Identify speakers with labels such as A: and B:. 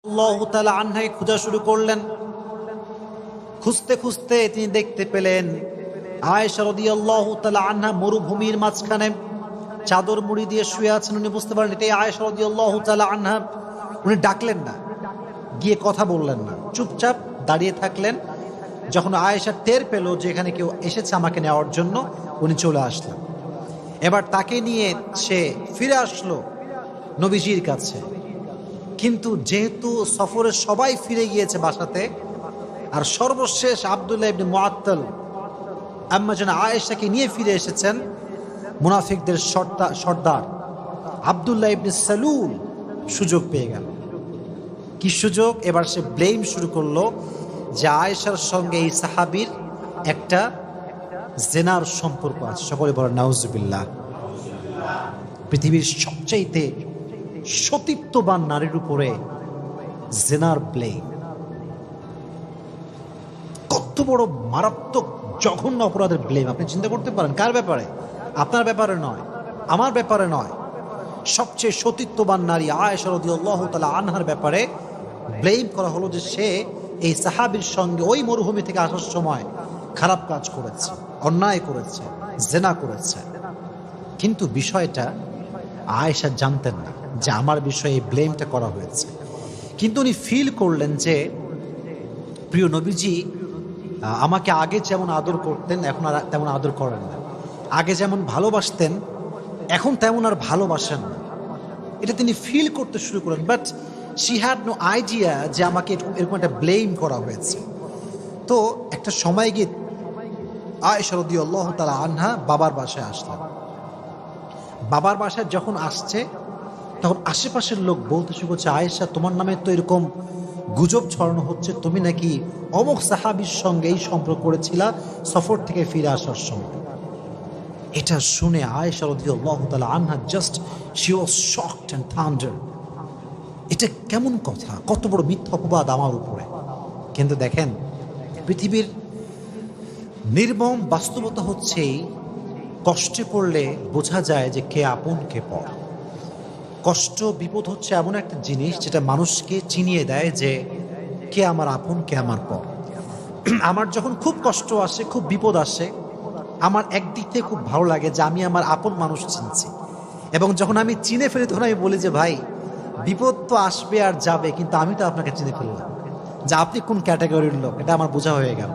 A: আল্লাহু তাআলা আনহাকে খোঁজা শুরু করলেন। খুঁজতে খুঁজতে তিনি দেখতে পেলেন আয়েশা রাদিয়াল্লাহু তাআলা আনহা মরুভূমির মাঝখানে চাদর মুড়ি দিয়ে শুয়ে আছেন। উনি বুঝতে পারেন এটাই আয়েশা রাদিয়াল্লাহু তাআলা আনহা। উনি ডাকলেন না, গিয়ে কথা বললেন না, চুপচাপ দাঁড়িয়ে থাকলেন। যখন আয়েশা টের পেল যে এখানে কেউ এসেছে আমাকে নেওয়ার জন্য, উনি চলে আসলেন। এবার তাকে নিয়ে সে ফিরে আসলো নবীজির কাছে। কিন্তু যেহেতু সফরের সবাই ফিরে গিয়েছে বাসাতে, আর সর্বশেষ আব্দুল্লাহ ইবনে মুআত্তাল আম্মা জান আয়েশাকে নিয়ে ফিরে এসেছেন, মুনাফিকদের সর্দার আব্দুল্লাহ ইবনে সালুল সুযোগ পেয়ে গেল। কি সুযোগ? এবার সে ব্লেম শুরু করলো যে আয়েশার সঙ্গে এই সাহাবীর একটা জেনার সম্পর্ক আছে। সকলে বলেন নাউজুবিল্লাহ। পৃথিবীর সবচাইতে সতীত্ববান নারীর উপরে জেনার ব্লেম, কত বড় মারাত্মক জঘন্য অপরাধের ব্লেম। আপনি চিন্তা করতে পারেন কার ব্যাপারে? আপনার ব্যাপারে নয়, আমার ব্যাপারে নয়, সবচেয়ে সতীত্ববান নারী আয়েশা রাদিয়াল্লাহু তাআলা আনহার ব্যাপারে ব্লেম করা হলো যে সে এই সাহাবীর সঙ্গে ওই মরুভূমি থেকে আসার সময় খারাপ কাজ করেছে, অন্যায় করেছে, জেনা করেছে। কিন্তু বিষয়টা আয়েশা জানতেন না যে আমার বিষয়ে এই ব্লেমটা করা হয়েছে। কিন্তু উনি ফিল করলেন যে প্রিয় নবীজি আমাকে আগে যেমন আদর করতেন এখন আর তেমন আদর করেন না, আগে যেমন ভালোবাসতেন এখন তেমন আর ভালোবাসেন না। এটা তিনি ফিল করতে শুরু করেন। But she had no idea যে আমাকে এরকম একটা ব্লেম করা হয়েছে। তো একটা সময় গিয়ে আয়েশা রাদিয়াল্লাহু তাআলা আনহা বাবার বাসায় আসলেন। বাবার বাসায় যখন আসছে তখন আশেপাশের লোক বলতে শুরু করছে, আয়েশা তোমার নামে তো এরকম গুজব ছড়ানো হচ্ছে, তুমি নাকি অমুক সাহাবীর সঙ্গে এই সম্পর্ক করেছিলা সফর থেকে ফিরে আসার সময়। এটা শুনে আয়েশা রাদিয়াল্লাহু তাআলা আনহা just she was shocked and thundered. এটা কেমন কথা, কত বড় মিথ্যা অপবাদ আমার উপরে। কিন্তু দেখেন পৃথিবীর নির্মম বাস্তবতা হচ্ছে কষ্টে পড়লে বোঝা যায় যে কে আপন কে পর। কষ্ট বিপদ হচ্ছে এমন একটা জিনিস যেটা মানুষকে চিনিয়ে দেয় যে কে আমার আপন কে আমার পর। আমার যখন খুব কষ্ট আসে, খুব বিপদ আসে, আমার একদিক থেকে খুব ভালো লাগে যে আমি আমার আপন মানুষ চিনছি। এবং যখন আমি চিনে ফেলি তখন আমি বলি যে ভাই বিপদ তো আসবে আর যাবে, কিন্তু আমি তো আপনাকে চিনে ফেললাম যে আপনি কোন ক্যাটাগরির লোক, এটা আমার বোঝা হয়ে গেল।